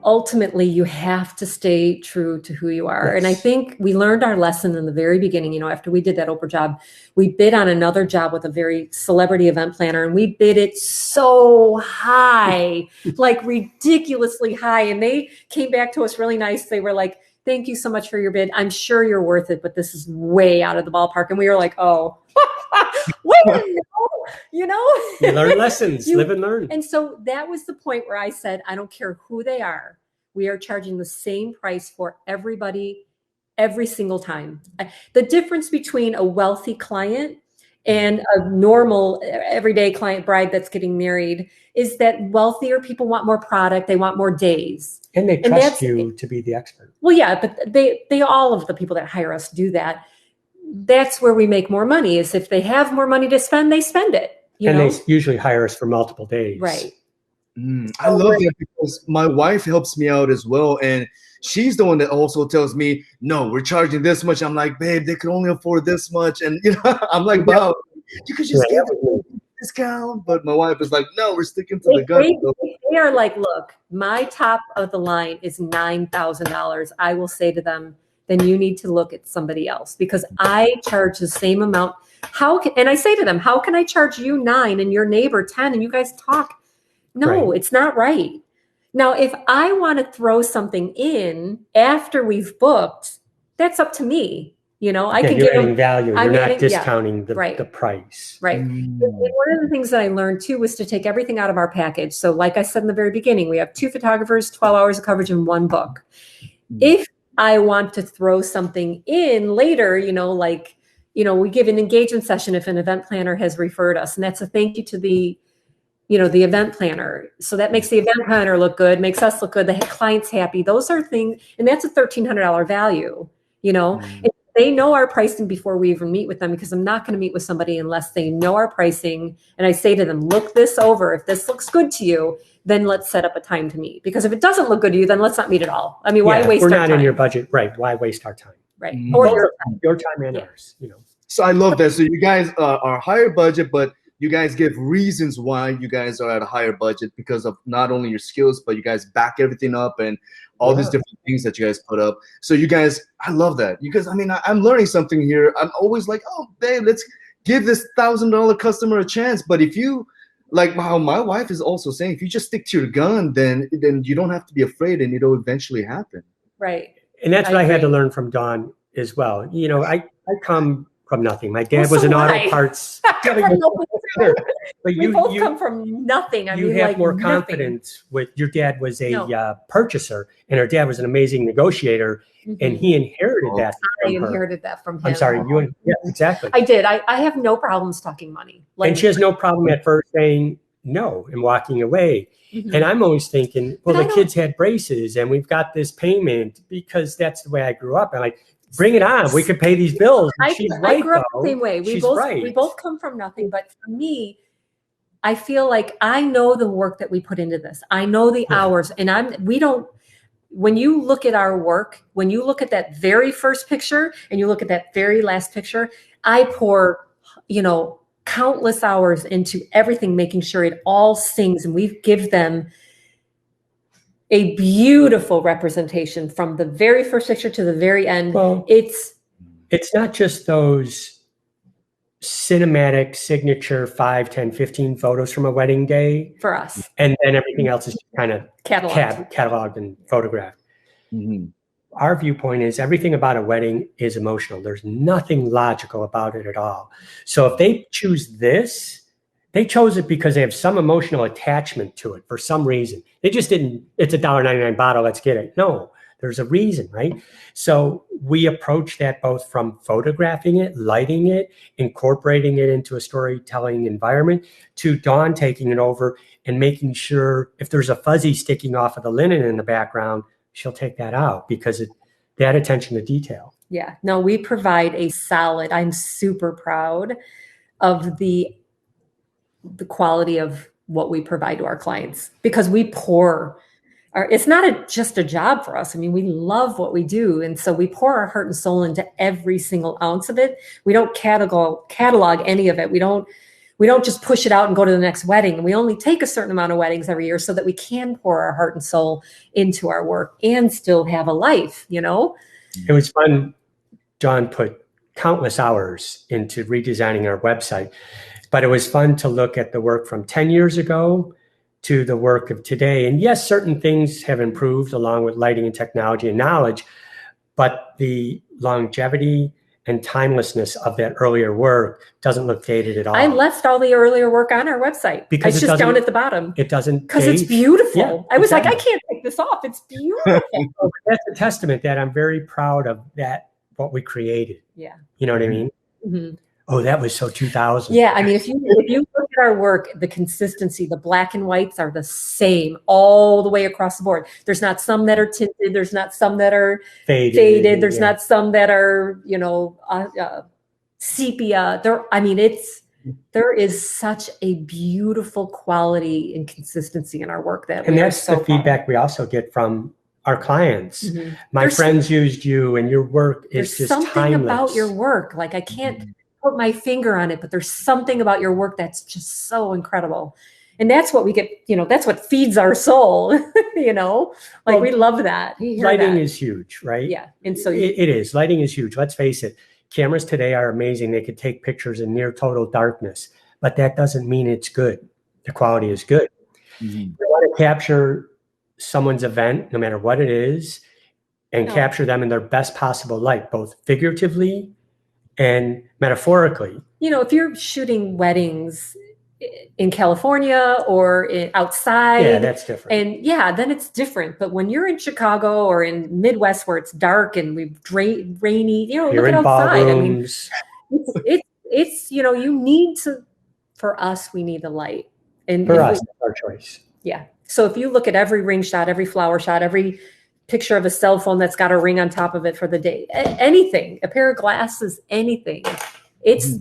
ultimately you have to stay true to who you are. Yes. And I think we learned our lesson in the very beginning. You know, after we did that Oprah job, we bid on another job with a very celebrity event planner, and we bid it so high, like ridiculously high. And they came back to us really nice. They were like, thank you so much for your bid. I'm sure you're worth it, but this is way out of the ballpark. And we were like, oh, we didn't know, you know? You learn lessons, live and learn. And so that was the point where I said, I don't care who they are. We are charging the same price for everybody every single time. The difference between a wealthy client and a normal everyday client bride that's getting married is that wealthier people want more product. They want more days. And they trust you to be the expert. Well, yeah, but they all of the people that hire us do that. That's where we make more money, is if they have more money to spend, they spend it. You know? They usually hire us for multiple days. Right. I love that, because my wife helps me out as well. And she's the one that also tells me, no, we're charging this much. I'm like, babe, they can only afford this much. And you know, I'm like, wow, you could just give a discount. But my wife is like, no, we're sticking to the gun. They are like, look, my top of the line is $9,000. I will say to them, then you need to look at somebody else, because I charge the same amount. And I say to them, how can I charge you 9 and your neighbor 10 and you guys talk? No, It's not right. Now, if I want to throw something in after we've booked, that's up to me. You know, I can you're give adding them value. You're not discounting the price. Right. And one of the things that I learned too was to take everything out of our package. So like I said in the very beginning, we have 2 photographers, 12 hours of coverage, and 1 book. If I want to throw something in later, you know, like, you know, we give an engagement session if an event planner has referred us, and that's a thank you to the event planner. So that makes the event planner look good, makes us look good, the client's happy. Those are things, and that's a $1,300 value, you know. They know our pricing before we even meet with them, because I'm not going to meet with somebody unless they know our pricing. And I say to them, look this over. If this looks good to you, then let's set up a time to meet. Because if it doesn't look good to you, then let's not meet at all. I mean, why waste our time? We're not in your budget. Right. Why waste our time? Right. Or your time and ours, you know. So I love that. So you guys are higher budget, but you guys give reasons why you guys are at a higher budget, because of not only your skills, but you guys back everything up and all these different things that you guys put up. So you guys, I love that. Because I mean, I'm learning something here. I'm always like, oh, babe, let's give this $1,000 customer a chance. But if you, like how my wife is also saying, if you just stick to your gun, then you don't have to be afraid, and it'll eventually happen. Right. And that's what I had to learn from Dawn as well. You know, I come from nothing. My dad was an auto parts. But you both come from nothing. I mean, you have more confidence with your dad was a purchaser, and her dad was an amazing negotiator, and he inherited that. I inherited that from him. I'm sorry, exactly. I did. I have no problems talking money. And she has no problem at first saying no and walking away. And I'm always thinking, well, the kids had braces, and we've got this payment, because that's the way I grew up. I'm like, bring it on. We could pay these bills. I grew up the same way. We both come from nothing. But for me, I feel like I know the work that we put into this. I know the hours, and when you look at our work, when you look at that very first picture and you look at that very last picture, I pour, you know, countless hours into everything, making sure it all sings, and we give them a beautiful representation from the very first picture to the very end. Well, it's not just those cinematic signature 5, 10, 15 photos from a wedding day for us, and then everything else is kind of cataloged and photographed. Our viewpoint is everything about a wedding is emotional. There's nothing logical about it at all. So if they choose this, they chose it because they have some emotional attachment to it for some reason. They just didn't, it's a $1.99 bottle, let's get it. No, there's a reason, right? So we approach that both from photographing it, lighting it, incorporating it into a storytelling environment, to Dawn taking it over and making sure if there's a fuzzy sticking off of the linen in the background, she'll take that out, because that attention to detail. Yeah, no, we provide a solid, I'm super proud of the quality of what we provide to our clients, because we pour it's not just a job for us. I mean, we love what we do. And so we pour our heart and soul into every single ounce of it. We don't catalog any of it. We we don't just push it out and go to the next wedding. And we only take a certain amount of weddings every year so that we can pour our heart and soul into our work and still have a life, you know? It was fun. John put countless hours into redesigning our website, but it was fun to look at the work from 10 years ago to the work of today. And yes, certain things have improved along with lighting and technology and knowledge, but the longevity and timelessness of that earlier work doesn't look dated at all. I left all the earlier work on our website because it's just down at the bottom. It doesn't, because it's beautiful. Yeah, I was like, I can't take this off. It's beautiful. That's a testament that I'm very proud of that, what we created. Yeah. You know what I mean? Mm-hmm. Oh, that was so 2000. Yeah, I mean, if you look at our work, the consistency, the black and whites are the same all the way across the board. There's not some that are tinted. There's not some that are faded. There's not some that are, you know, sepia. There is such a beautiful quality and consistency in our work and that's the feedback we also get from our clients. Mm-hmm. My friends used you, and your work is just something timeless. About your work, like I can't put my finger on it, but there's something about your work that's just so incredible. And that's what we get, you know, that's what feeds our soul, you know, like we love that. Lighting is huge, right? Yeah. And so it is. Lighting is huge. Let's face it. Cameras today are amazing. They could take pictures in near total darkness, but that doesn't mean it's good. The quality is good. Mm-hmm. You want to capture someone's event, no matter what it is, and capture them in their best possible light, both figuratively and metaphorically. You know, if you're shooting weddings in California or outside, that's different. And then it's different. But when you're in Chicago or in Midwest where it's dark and we've rainy, you know, you're look in outside. ballrooms. I mean, it's you know, you need to. For us, we need the light, and for us, that's our choice. Yeah. So if you look at every ring shot, every flower shot, every picture of a cell phone that's got a ring on top of it for the day, anything, a pair of glasses, anything, it's